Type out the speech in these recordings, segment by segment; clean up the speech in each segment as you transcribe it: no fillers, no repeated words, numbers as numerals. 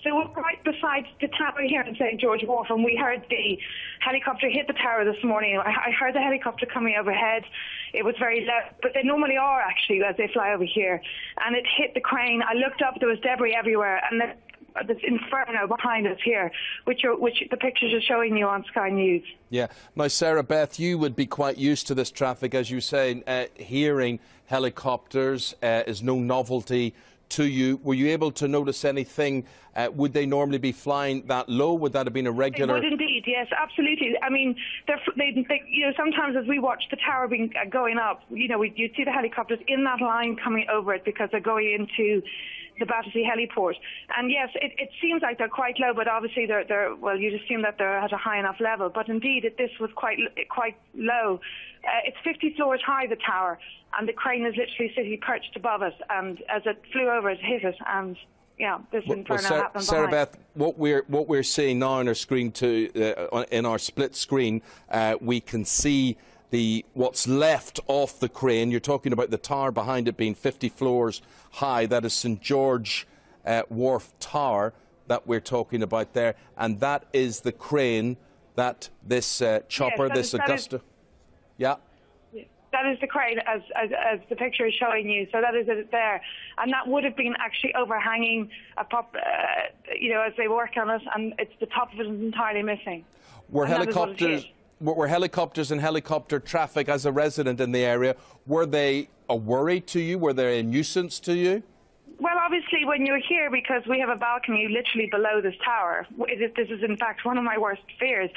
So we're right beside the tower here in St George Wharf, and we heard the helicopter hit the tower this morning. I heard the helicopter coming overhead. It was very loud, but they normally are actually as they fly over here. And it hit the crane. I looked up, there was debris everywhere, and this inferno behind us here, which the pictures are showing you on Sky News. Yeah. Now, Sarah Beth, you would be quite used to this traffic, as you say. Hearing helicopters is no novelty to you. Were you able to notice anything? Would they normally be flying that low? Would that have been a regular? They would indeed, yes, absolutely. I mean, you know, sometimes as we watch the tower going up, you know, you see the helicopters in that line coming over it because they're going into the Battersea heliport. And yes, it seems like they're quite low, but obviously well, you'd assume that they're at a high enough level. But indeed, this was quite low. It's 50 floors high, the tower, and the crane is literally sitting perched above us. And as it flew over, it hit it, and yeah, this inferno happened. Sarah Beth, what we're seeing now on our screen, in our split screen, we can see what's left off the crane. You're talking about the tower behind it being 50 floors high. That is St George Wharf Tower that we're talking about there, and that is the crane that this chopper, yes, this Augusta. Yeah. That is the crane, as the picture is showing you. So that is it there, and that would have been actually overhanging you know, as they work on it, and the top of it is entirely missing. Were helicopters and helicopter traffic, as a resident in the area, were they a worry to you? Were they a nuisance to you? Well, obviously, when you're here, because we have a balcony literally below this tower, this is in fact one of my worst fears,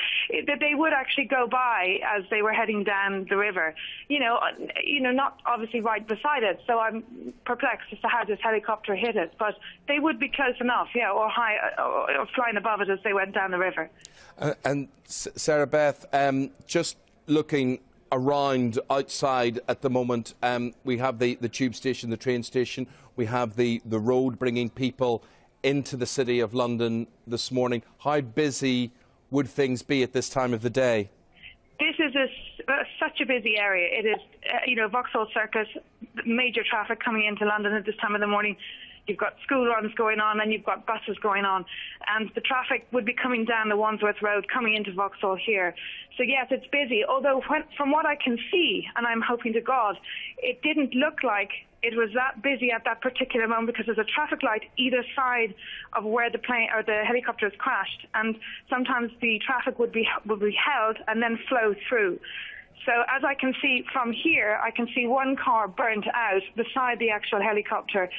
that they would actually go by as they were heading down the river. You know, not obviously right beside it. So I'm perplexed as to how this helicopter hit it, but they would be close enough, yeah, or high, or flying above it as they went down the river. And Sarah Beth, just looking around outside at the moment, we have the tube station, the train station, we have the road bringing people into the City of London this morning. How busy would things be at this time of the day? This is such a busy area. It is, you know, Vauxhall Circus, major traffic coming into London at this time of the morning. You've got school runs going on, and you've got buses going on, and the traffic would be coming down the Wandsworth Road, coming into Vauxhall here. So yes, it's busy, although from what I can see, and I'm hoping to God, it didn't look like it was that busy at that particular moment, because there's a traffic light either side of where the plane or the helicopter has crashed, and sometimes the traffic would be held and then flow through. So as I can see from here, I can see one car burnt out beside the actual helicopter.